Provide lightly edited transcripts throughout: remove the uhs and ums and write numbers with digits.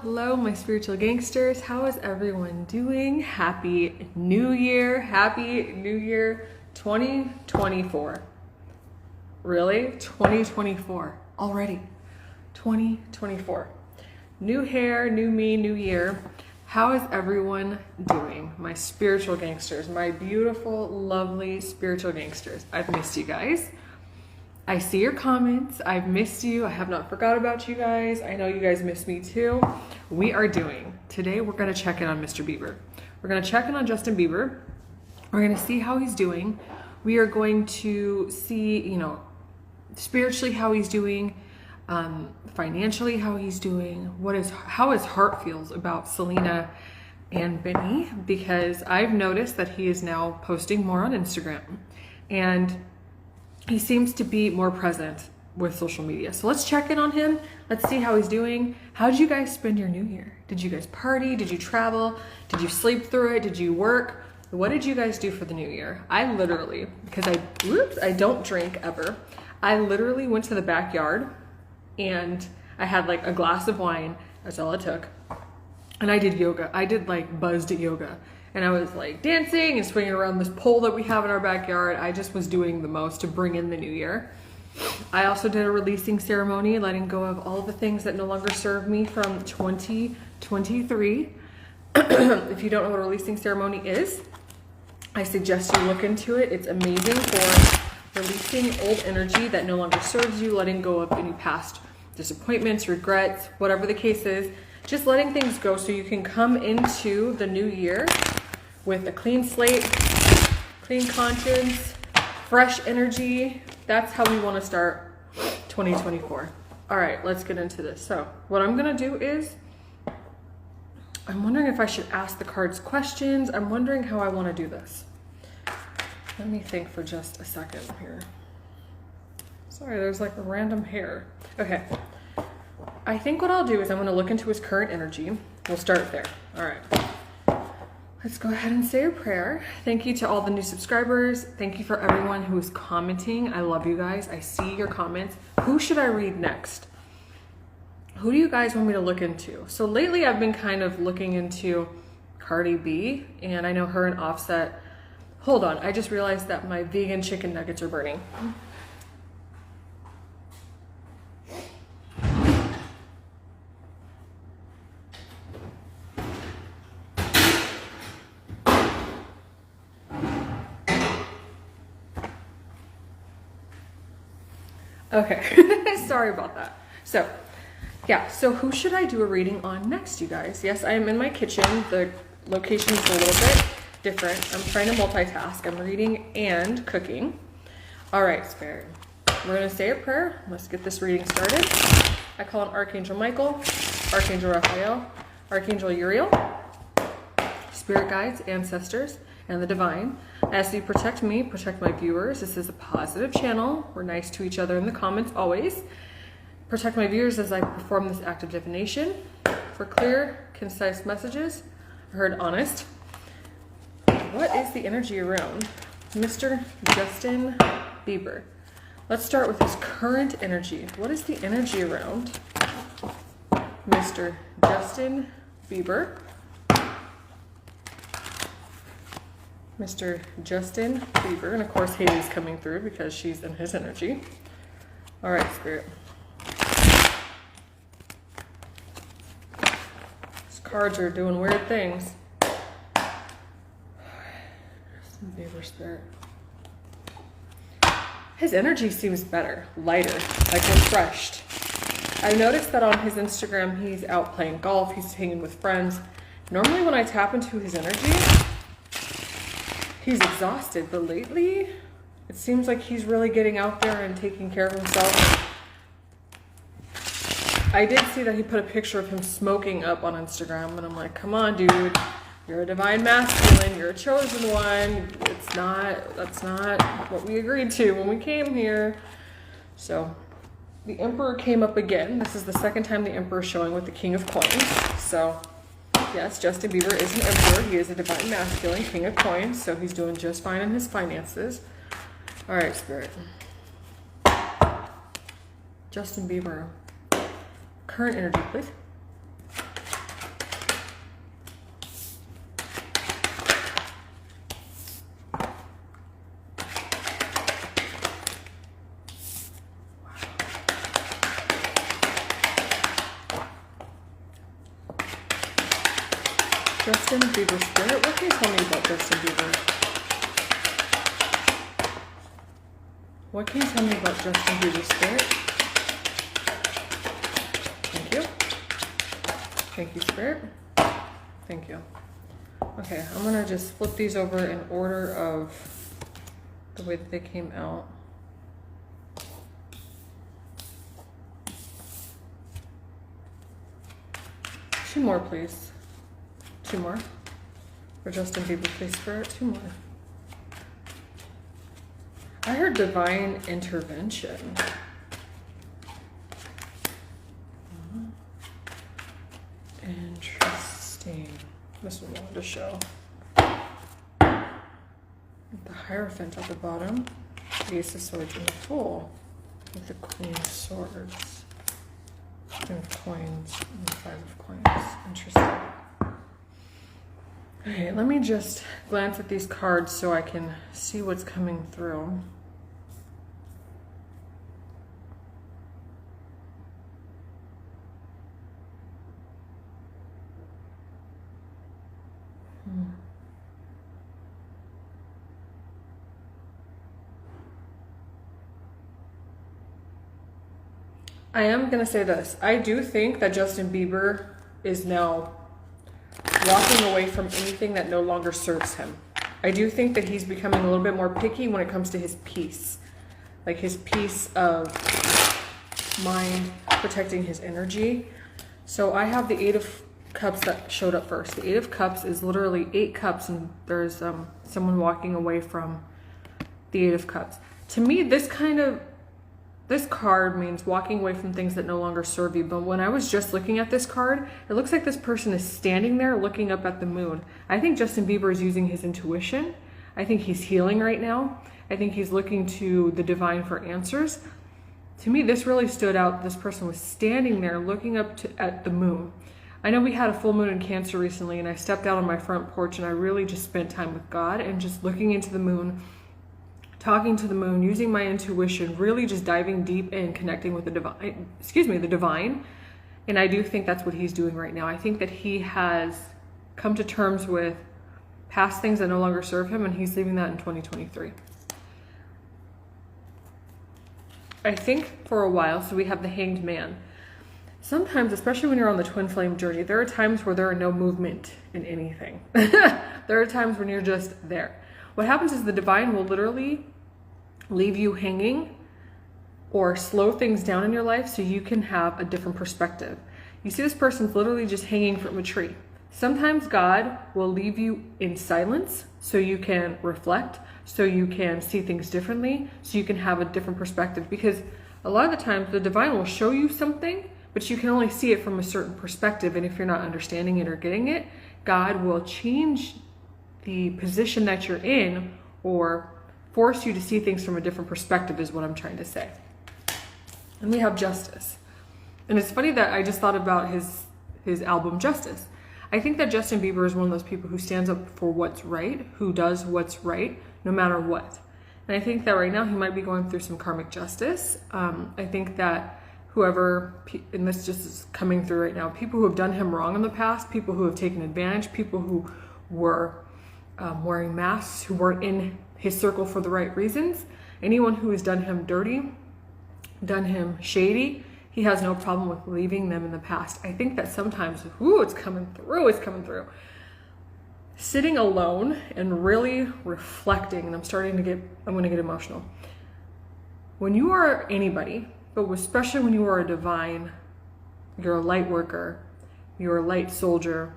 hello, my spiritual gangsters. How is everyone doing? Happy New Year. Happy New Year 2024. Really? 2024 already. 2024. New hair, new me, new year. How is everyone doing? My spiritual gangsters, my beautiful, lovely spiritual gangsters. I've missed you guys. I see your comments. I've missed you. I have not forgot about you guys. I know you guys miss me too. Today we're going to check in on Mr. Bieber. We're going to check in on Justin Bieber. We're going to see how he's doing. We are going to see, spiritually how he's doing, financially how he's doing, how his heart feels about Selena and Benny, because I've noticed that he is now posting more on Instagram and he seems to be more present with social media. So let's check in on him. Let's see how he's doing. How did you guys spend your new year? Did you guys party? Did you travel? Did you sleep through it? Did you work? What did you guys do for the new year? I literally, because I don't drink ever. I literally went to the backyard and I had like a glass of wine. That's all it took. And I did yoga. I did like buzzed yoga. And I was like dancing and swinging around this pole that we have in our backyard. I just was doing the most to bring in the new year. I also did a releasing ceremony, letting go of all the things that no longer serve me from 2023. If you don't know what a releasing ceremony is, I suggest you look into it. It's amazing for releasing old energy that no longer serves you, letting go of any past disappointments, regrets, whatever the case is. Just letting things go so you can come into the new year with a clean slate, clean conscience, fresh energy. That's how we want to start 2024. All right, let's get into this. So what I'm going to do is, I'm wondering if I should ask the cards questions. I'm wondering how I want to do this. Let me think for just a second here. Sorry, there's like a random hair. Okay. I think what I'll do is I'm going to look into his current energy. We'll start there. All right. Let's go ahead and say a prayer. Thank you to all the new subscribers. Thank you for everyone who is commenting. I love you guys. I see your comments. Who should I read next? Who do you guys want me to look into? So lately I've been kind of looking into Cardi B, and I know her and Offset. Hold on, I just realized that my vegan chicken nuggets are burning. Okay, sorry about that. So who should I do a reading on next, you guys? Yes, I am in my kitchen. The location is a little bit different. I'm trying to multitask. I'm reading and cooking. All right, Spirit. We're going to say a prayer. Let's get this reading started. I call on Archangel Michael, Archangel Raphael, Archangel Uriel, Spirit guides, ancestors, and the divine. As you protect me, protect my viewers. This is a positive channel. We're nice to each other in the comments always. Protect my viewers as I perform this act of divination. For clear, concise messages, heard honest. What is the energy around Mr. Justin Bieber? Let's start with his current energy. What is the energy around Mr. Justin Bieber? Mr. Justin Bieber, and of course Hailey's coming through because she's in his energy. All right, Spirit. These cards are doing weird things. Justin Bieber, Spirit. His energy seems better, lighter, like refreshed. I noticed that on his Instagram, he's out playing golf, he's hanging with friends. Normally when I tap into his energy, he's exhausted, but lately it seems like he's really getting out there and taking care of himself. I did see that he put a picture of him smoking up on Instagram, and I'm like, come on, dude. You're a divine masculine. You're a chosen one. That's not what we agreed to when we came here. So the Emperor came up again. This is the second time the Emperor is showing with the King of Coins. So yes, Justin Bieber is an emperor. He is a divine masculine, king of coins, so he's doing just fine in his finances. All right, Spirit. Justin Bieber. Current energy, please. Justin Bieber spirit. What can you tell me about Justin Bieber? What can you tell me about Justin Bieber spirit? Thank you. Thank you, spirit. Thank you. Okay, I'm gonna just flip these over in order of the way that they came out. Two more, please. Two more. For Justin Bieber, please, spirit. Two more. I heard divine intervention. Interesting. This one I wanted to show. The Hierophant at the bottom. The Ace of Swords in the Fool. With the Queen of Swords. And coins. And the Five of Coins. Interesting. Okay, let me just glance at these cards so I can see what's coming through. I am going to say this. I do think that Justin Bieber is now walking away from anything that no longer serves him. I do think that he's becoming a little bit more picky when it comes to his peace. Like his peace of mind, protecting his energy. So I have the Eight of Cups that showed up first. The Eight of Cups is literally 8 cups and there's someone walking away from the Eight of Cups. To me, this card means walking away from things that no longer serve you. But when I was just looking at this card, it looks like this person is standing there looking up at the moon. I think Justin Bieber is using his intuition. I think he's healing right now. I think he's looking to the divine for answers. To me, this really stood out. This person was standing there looking up at the moon. I know we had a full moon in Cancer recently, and I stepped out on my front porch and I really just spent time with God and just looking into the moon, talking to the moon, using my intuition, really just diving deep and connecting with the divine. And I do think that's what he's doing right now. I think that he has come to terms with past things that no longer serve him, and he's leaving that in 2023. I think for a while, so we have the Hanged Man. Sometimes, especially when you're on the twin flame journey, there are times where there are no movement in anything. There are times when you're just there. What happens is the divine will literally leave you hanging or slow things down in your life so you can have a different perspective. You see this person's literally just hanging from a tree. Sometimes God will leave you in silence so you can reflect, so you can see things differently, so you can have a different perspective. Because a lot of the times the divine will show you something, but you can only see it from a certain perspective. And if you're not understanding it or getting it, God will change the position that you're in or force you to see things from a different perspective is what I'm trying to say. And we have Justice. And it's funny that I just thought about his album Justice. I think that Justin Bieber is one of those people who stands up for what's right, who does what's right, no matter what. And I think that right now he might be going through some karmic justice. I think that whoever, and this just is coming through right now, people who have done him wrong in the past, people who have taken advantage, people who were wearing masks, who weren't in his circle for the right reasons, anyone who has done him dirty, done him shady, he has no problem with leaving them in the past. I think that sometimes, it's coming through. Sitting alone and really reflecting, and I'm going to get emotional. When you are anybody, but especially when you are a divine, you're a light worker, you're a light soldier,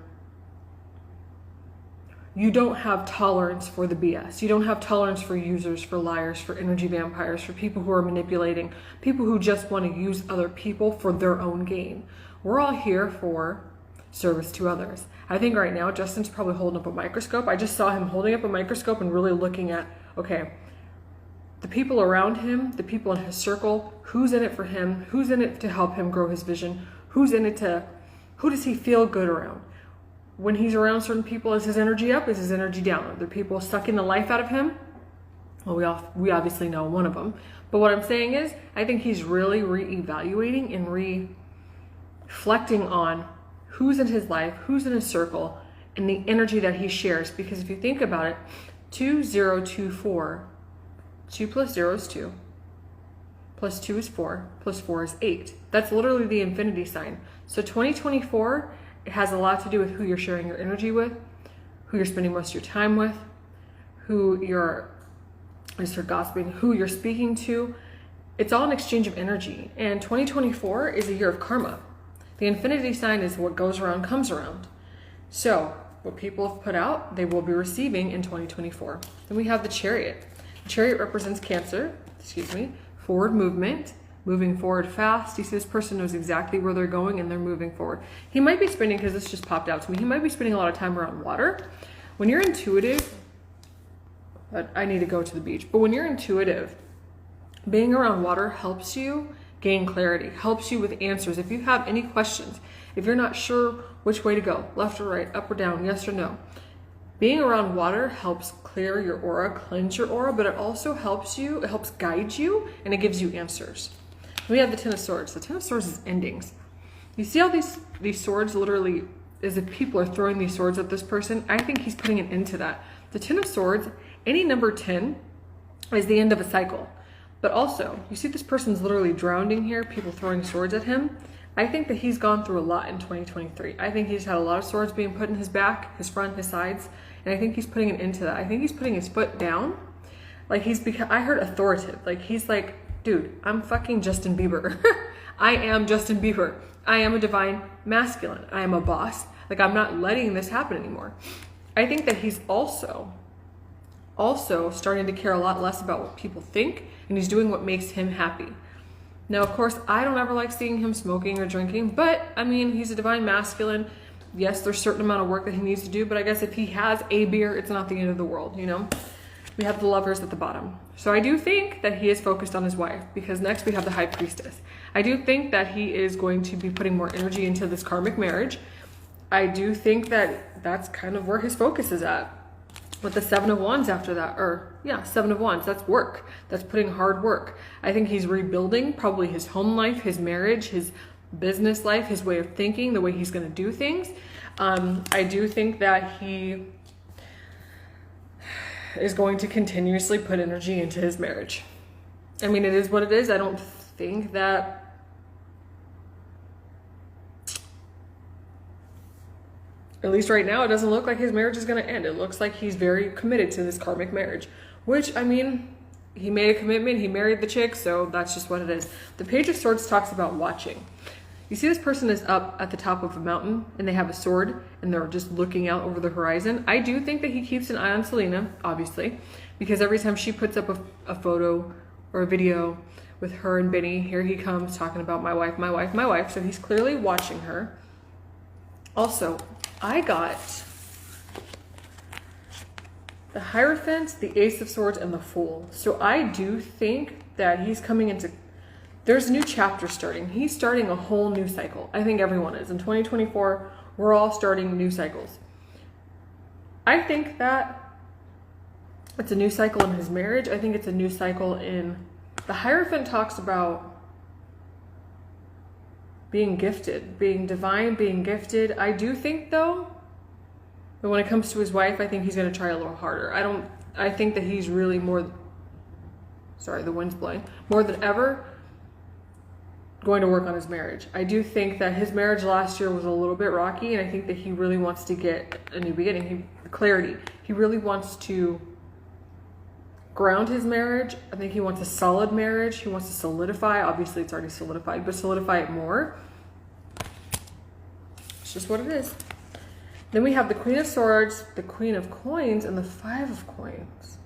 you don't have tolerance for the BS. You don't have tolerance for users, for liars, for energy vampires, for people who are manipulating, people who just want to use other people for their own gain. We're all here for service to others. I think right now Justin's probably holding up a microscope. I just saw him holding up a microscope and really looking at, okay, the people around him, the people in his circle, who's in it for him, who's in it to help him grow his vision, who does he feel good around? When he's around certain people, is his energy up? Is his energy down? Are there people sucking the life out of him? Well, we obviously know one of them. But what I'm saying is, I think he's really reevaluating and reflecting on who's in his life, who's in his circle, and the energy that he shares. Because if you think about it, 2024, 2 plus 0 is 2, plus 2 is 4, plus 4 is 8. That's literally the infinity sign. So 2024, it has a lot to do with who you're sharing your energy with, who you're spending most of your time with, who you're, I just heard gossiping, who you're speaking to. It's all an exchange of energy. And 2024 is a year of karma. The infinity sign is what goes around comes around. So what people have put out, they will be receiving in 2024. Then we have the Chariot. The Chariot represents Cancer, forward movement, moving forward fast. You see this person knows exactly where they're going and they're moving forward. He might be spending, because this just popped out to me, he might be spending a lot of time around water. When you're intuitive, but I need to go to the beach, but when you're intuitive, being around water helps you gain clarity, helps you with answers. If you have any questions, if you're not sure which way to go, left or right, up or down, yes or no, being around water helps clear your aura, cleanse your aura, but it also helps you, it helps guide you, and it gives you answers. We have the Ten of Swords. The Ten of Swords is endings. You see how these swords literally, as if people are throwing these swords at this person? I think he's putting an end to that. The Ten of Swords, any number 10 is the end of a cycle. But also, you see this person's literally drowning here, people throwing swords at him. I think that he's gone through a lot in 2023. I think he's had a lot of swords being put in his back, his front, his sides, and I think he's putting an end to that. I think he's putting his foot down. Like I heard authoritative. Like he's like, dude, I'm fucking Justin Bieber. I am Justin Bieber. I am a divine masculine. I am a boss. Like I'm not letting this happen anymore. I think that he's also starting to care a lot less about what people think, and he's doing what makes him happy. Now, of course, I don't ever like seeing him smoking or drinking, but I mean, he's a divine masculine. Yes, there's a certain amount of work that he needs to do, but I guess if he has a beer, it's not the end of the world, you know? We have the Lovers at the bottom. So I do think that he is focused on his wife, because next we have the High Priestess. I do think that he is going to be putting more energy into this karmic marriage. I do think that that's kind of where his focus is at. With the Seven of Wands after that, Seven of Wands, that's work. That's putting hard work. I think he's rebuilding probably his home life, his marriage, his business life, his way of thinking, the way he's going to do things. I do think that he is going to continuously put energy into his marriage. I mean, it is what it is. I don't think that at least right now, it doesn't look like his marriage is going to end. It looks like he's very committed to this karmic marriage, which, I mean, he made a commitment. He married the chick, so that's just what it is. The Page of Swords talks about watching. You see this person is up at the top of a mountain, and they have a sword, and they're just looking out over the horizon. I do think that he keeps an eye on Selena, obviously, because every time she puts up a photo or a video with her and Benny, here he comes talking about my wife, my wife, my wife. So he's clearly watching her. Also, I got the Hierophant, the Ace of Swords, and the Fool. So I do think that he's coming into, there's a new chapter starting. He's starting a whole new cycle. I think everyone is. In 2024, we're all starting new cycles. I think that it's a new cycle in his marriage. I think it's a new cycle in, the Hierophant talks about being gifted, being divine, being gifted. I do think though, but when it comes to his wife, I think he's going to try a little harder. I think that he's really the wind's blowing, more than ever going to work on his marriage. I do think that his marriage last year was a little bit rocky, and I think that he really wants to get a new beginning, clarity. He really wants to ground his marriage. I think he wants a solid marriage. He wants to solidify. Obviously, it's already solidified, but solidify it more. It's just what it is. Then we have the Queen of Swords, the Queen of Coins, and the Five of Coins.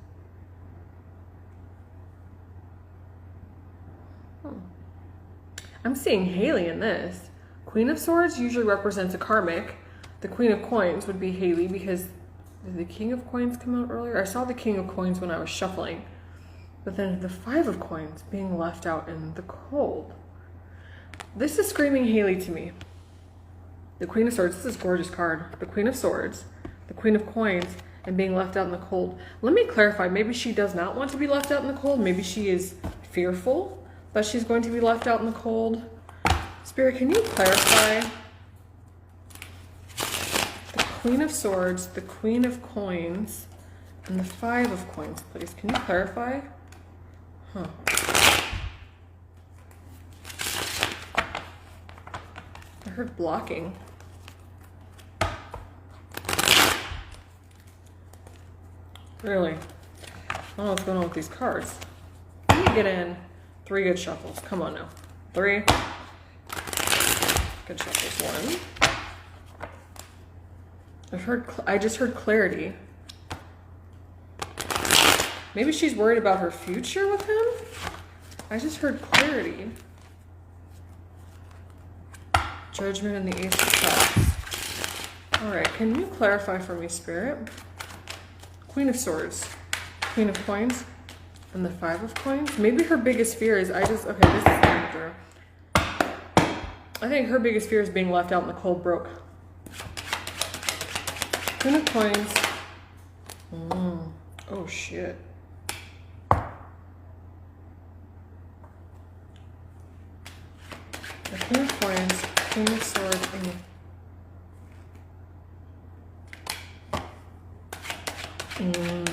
I'm seeing Hailey in this. Queen of Swords usually represents a karmic. The Queen of Coins would be Hailey, because did the King of Coins come out earlier? I saw the King of Coins when I was shuffling. But then the Five of Coins being left out in the cold. This is screaming Hailey to me. The Queen of Swords, this is a gorgeous card. The Queen of Swords, the Queen of Coins, and being left out in the cold. Let me clarify, maybe she does not want to be left out in the cold. Maybe she is fearful that she's going to be left out in the cold. Spirit, can you clarify? The Queen of Swords, the Queen of Coins, and the Five of Coins, please. Can you clarify? Huh. I heard blocking. Really? I don't know what's going on with these cards. Let me get in 3 good shuffles. Come on now. 3 good shuffles. 1. I just heard clarity. Maybe she's worried about her future with him? I just heard clarity. Judgment and the Ace of Cups. All right, can you clarify for me, Spirit? Queen of Swords, Queen of Coins, and the Five of Coins. Maybe her biggest fear is, okay, this is Bieber. I think her biggest fear is being left out in the cold broke. Queen of Coins. Oh, shit. The Queen of Coins, Queen of Swords, and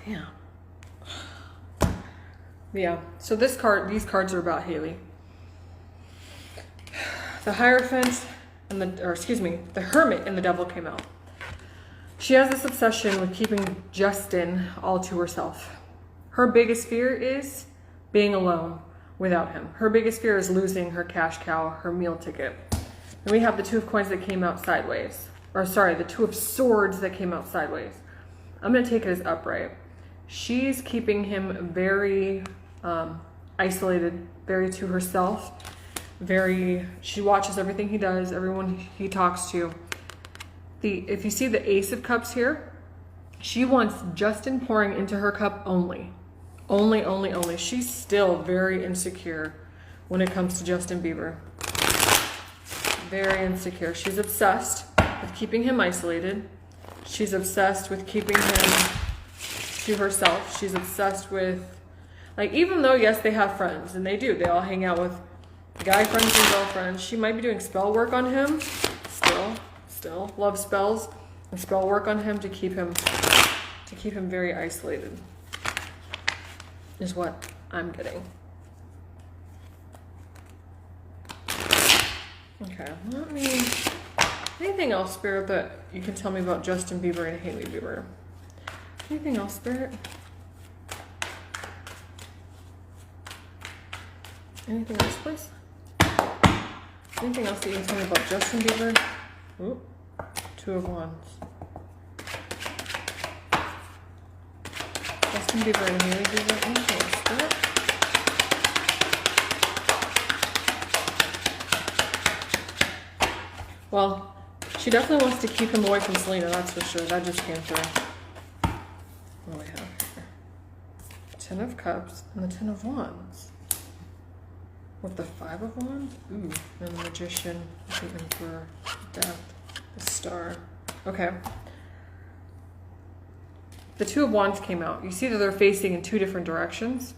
damn. Yeah, so these cards are about Hailey. The Hierophant and the Hermit and the Devil came out. She has this obsession with keeping Justin all to herself. Her biggest fear is being alone without him. Her biggest fear is losing her cash cow, her meal ticket. And we have the Two of Coins that came out sideways. Or sorry, the Two of Swords that came out sideways. I'm going to take it as upright. She's keeping him very isolated, very to herself. She watches everything he does, everyone he talks to. If you see the Ace of Cups here, she wants Justin pouring into her cup only. Only. She's still very insecure when it comes to Justin Bieber. Very insecure. She's obsessed with keeping him isolated. She's obsessed with keeping him to herself. She's obsessed with, like, even though, yes, they have friends, and they do. They all hang out with guy friends and girlfriends. She might be doing spell work on him. Still love spells and spell work on him to keep him very isolated. Is what I'm getting. Okay, anything else, Spirit, that you can tell me about Justin Bieber and Hailey Bieber? Anything else, Spirit? Anything else, please? Anything else that you can tell me about Justin Bieber? Ooh, Two of Wands. Justin Bieber and Hailey Bieber. Anything else, Spirit? Well, she definitely wants to keep him away from Selena, that's for sure. That just came through. What do we have here? Ten of Cups and the Ten of Wands. With the Five of Wands? Ooh, and the Magician, the Emperor, Death, the Star. Okay. The Two of Wands came out. You see that they're facing in 2 different directions.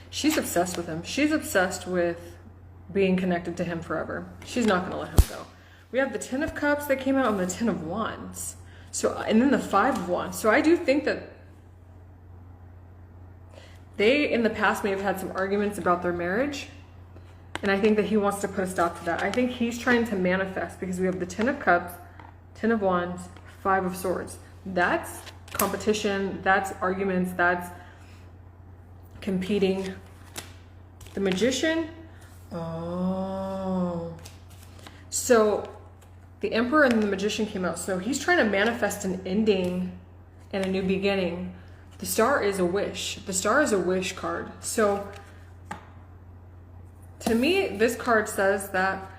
She's obsessed with him. She's obsessed with being connected to him forever. She's not going to let him go. We have the Ten of Cups that came out and the Ten of Wands. And then the Five of Wands. So I do think that they, in the past, may have had some arguments about their marriage. And I think that he wants to put a stop to that. I think he's trying to manifest because we have the Ten of Cups, Ten of Wands, Five of Swords. That's competition. That's arguments. That's competing. The Magician. Oh. So the Emperor and the Magician came out. So he's trying to manifest an ending and a new beginning. The Star is a wish. The Star is a wish card. So to me, this card says that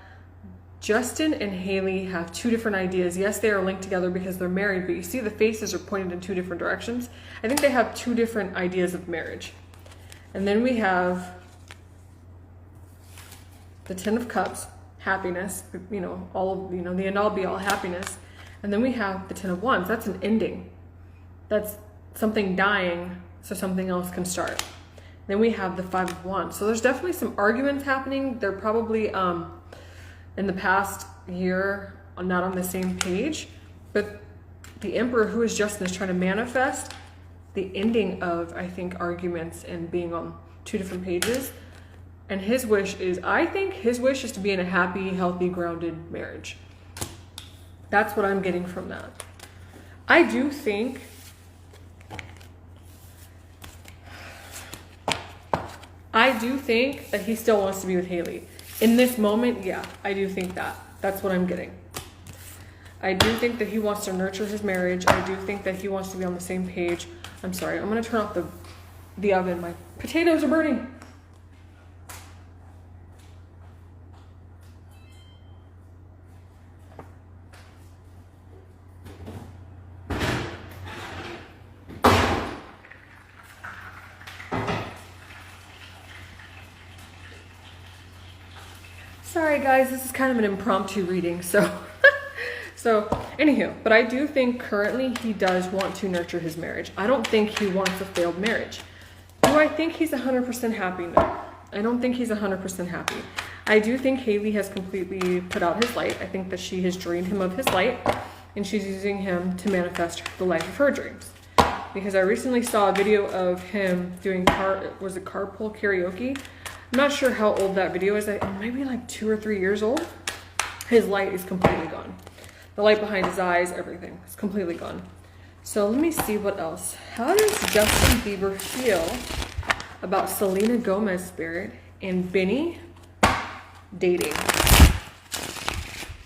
Justin and Hailey have 2 different ideas. Yes, they are linked together because they're married, but you see the faces are pointed in 2 different directions. I think they have 2 different ideas of marriage. And then we have the Ten of Cups, happiness, the end all be all happiness. And then we have the Ten of Wands. That's an ending. That's something dying so something else can start. Then we have the Five of Wands. So there's definitely some arguments happening. They're probably in the past year not on the same page. But the Emperor, who is Justin, is trying to manifest the ending of, I think, arguments and being on two different pages. And his wish is, I think his wish is to be in a happy, healthy, grounded marriage. That's what I'm getting from that. I do think that he still wants to be with Hailey. In this moment, yeah, I do think that. That's what I'm getting. I do think that he wants to nurture his marriage. I do think that he wants to be on the same page. I'm sorry, I'm gonna turn off the oven. My potatoes are burning. Sorry guys, this is kind of an impromptu reading, so anywho, but I do think currently he does want to nurture his marriage. I don't think he wants a failed marriage. Do I think he's 100% happy? No, I don't think he's 100% happy. I do think Hailey has completely put out his light. I think that she has drained him of his light, and she's using him to manifest the life of her dreams. Because I recently saw a video of him doing carpool karaoke. I'm not sure how old that video is. Maybe like 2 or 3 years old. His light is completely gone. The light behind his eyes, everything is completely gone. So let me see what else. How does Justin Bieber feel about Selena Gomez spirit and Benny dating?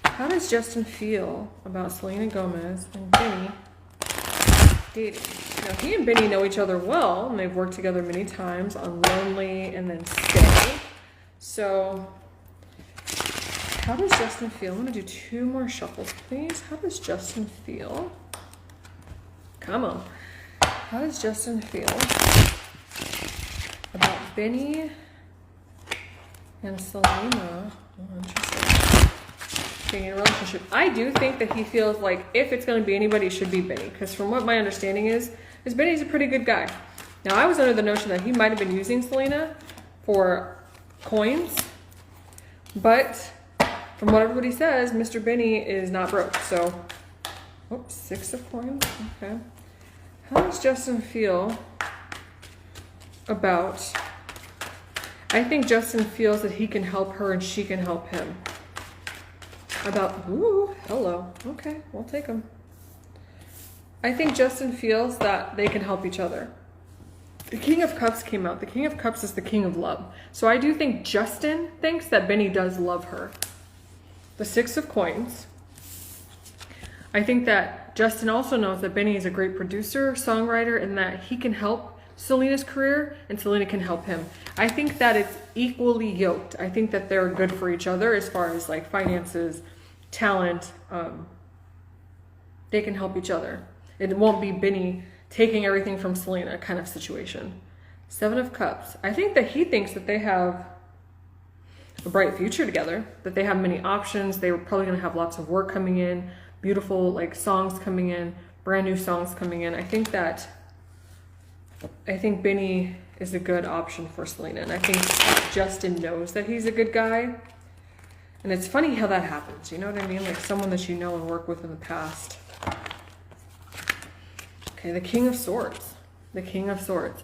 How does Justin feel about Selena Gomez and Benny dating? Now, he and Benny know each other well, and they've worked together many times on Lonely and then Stay. So, how does Justin feel? I'm going to do 2 more shuffles, please. How does Justin feel? Come on. How does Justin feel about Benny and Selena? Oh, interesting. Being in a relationship. I do think that he feels like if it's going to be anybody, it should be Benny. Because from what my understanding is Benny's a pretty good guy. Now, I was under the notion that he might have been using Selena for coins. But from what everybody says, Mr. Benny is not broke. So, oops, 6 of coins. Okay. How does Justin feel about... I think Justin feels that he can help her and she can help him. Ooh, hello. Okay, we'll take them. I think Justin feels that they can help each other. The King of Cups came out. The King of Cups is the King of Love. So I do think Justin thinks that Benny does love her. The 6 of Coins. I think that Justin also knows that Benny is a great producer, songwriter, and that he can help Selena's career and Selena can help him. I think that it's equally yoked. I think that they're good for each other as far as like finances, talent. They can help each other. It won't be Benny taking everything from Selena kind of situation. 7 of Cups. I think that he thinks that they have a bright future together, that they have many options. They were probably going to have lots of work coming in, beautiful like songs coming in, brand new songs coming in. I think Benny is a good option for Selena, and I think Justin knows that he's a good guy. And it's funny how that happens, you know what I mean? Like someone that you know and work with in the past. Okay, the King of Swords. The King of Swords.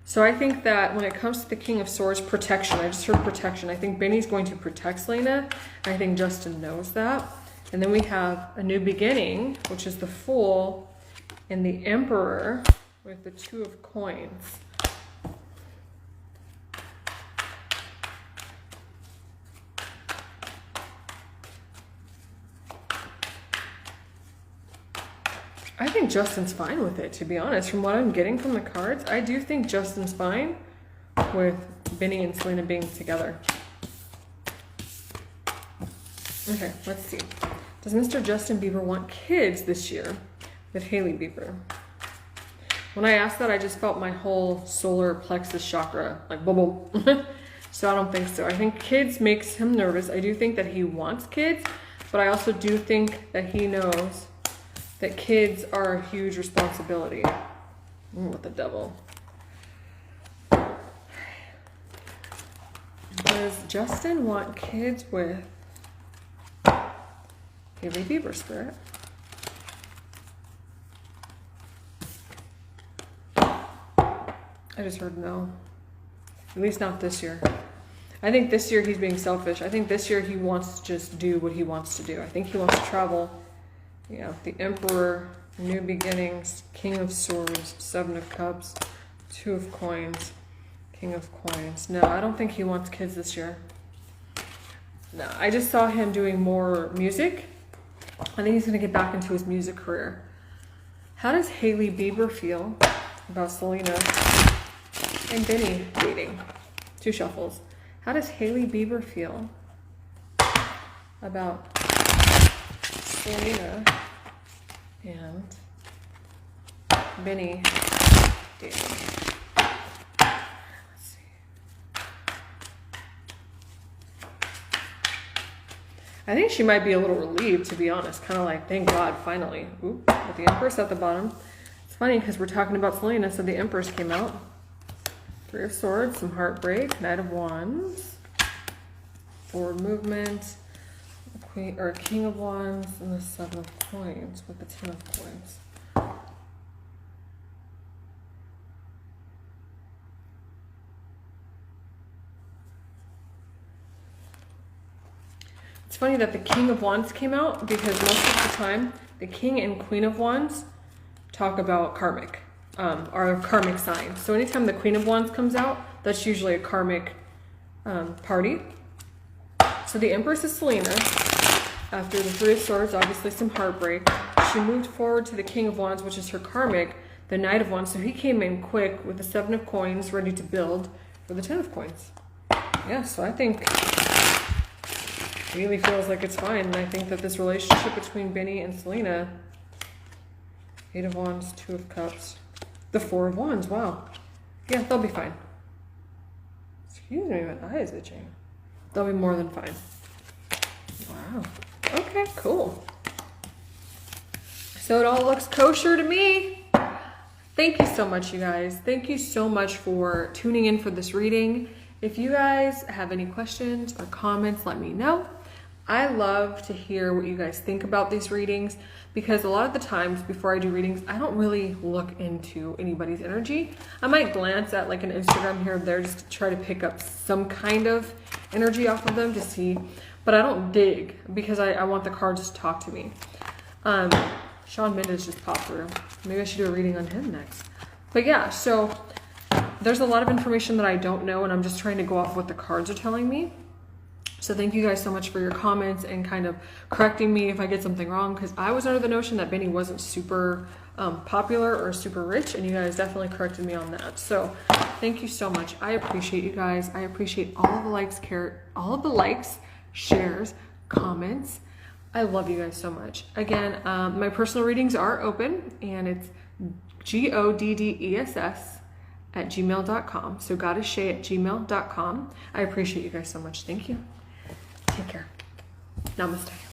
So I think that when it comes to the King of Swords, protection. I just heard protection. I think Benny's going to protect Selena. I think Justin knows that. And then we have a new beginning, which is the Fool and the Emperor with the 2 of Coins. I think Justin's fine with it, to be honest. From what I'm getting from the cards, I do think Justin's fine with Benny and Selena being together. Okay, let's see. Does Mr. Justin Bieber want kids this year with Hailey Bieber? When I asked that, I just felt my whole solar plexus chakra like bubble. So I don't think so. I think kids makes him nervous. I do think that he wants kids, but I also do think that he knows that kids are a huge responsibility. What the devil? Does Justin want kids with Hailey Bieber spirit? I just heard no. At least not this year. I think this year he's being selfish. I think this year he wants to just do what he wants to do. I think he wants to travel. Yeah, the Emperor, New Beginnings, King of Swords, Seven of Cups, Two of Coins, King of Coins. No, I don't think he wants kids this year. No, I just saw him doing more music. I think he's going to get back into his music career. How does Hailey Bieber feel about Selena and Benny dating? Two shuffles. How does Hailey Bieber feel about Selena and Benny dating? Let's see. I think she might be a little relieved, to be honest. Kind of like, thank God, finally. Oop, with the Empress at the bottom. It's funny because we're talking about Selena, so the Empress came out. Three of Swords, some heartbreak, Knight of Wands, forward movement, Queen or King of Wands, and the Seven of Coins with the Ten of Coins. It's funny that the King of Wands came out because most of the time the King and Queen of Wands talk about karmic. Are a karmic sign. So anytime the Queen of Wands comes out, that's usually a karmic party. So the Empress is Selena. After the Three of Swords, obviously some heartbreak. She moved forward to the King of Wands, which is her karmic, the Knight of Wands. So he came in quick with the Seven of Coins, ready to build for the Ten of Coins. Yeah, so I think Hailey feels like it's fine. And I think that this relationship between Benny and Selena, Eight of Wands, Two of Cups, the Four of Wands, wow. Yeah, they'll be fine. Excuse me, my eye is itching. They'll be more than fine. Wow. Okay, cool. So it all looks kosher to me. Thank you so much, you guys. Thank you so much for tuning in for this reading. If you guys have any questions or comments, let me know. I love to hear what you guys think about these readings because a lot of the times before I do readings, I don't really look into anybody's energy. I might glance at like an Instagram here or there just to try to pick up some kind of energy off of them to see, but I don't dig because I want the cards to talk to me. Shawn Mendes just popped through. Maybe I should do a reading on him next. But yeah, so there's a lot of information that I don't know and I'm just trying to go off what the cards are telling me. So thank you guys so much for your comments and kind of correcting me if I get something wrong, because I was under the notion that Benny wasn't super popular or super rich, and you guys definitely corrected me on that. So thank you so much. I appreciate you guys. I appreciate all of the likes, shares, comments. I love you guys so much. Again, my personal readings are open, and it's goddes@gmail.com. So goddessshay@gmail.com. I appreciate you guys so much. Thank you. Take care. Namaste.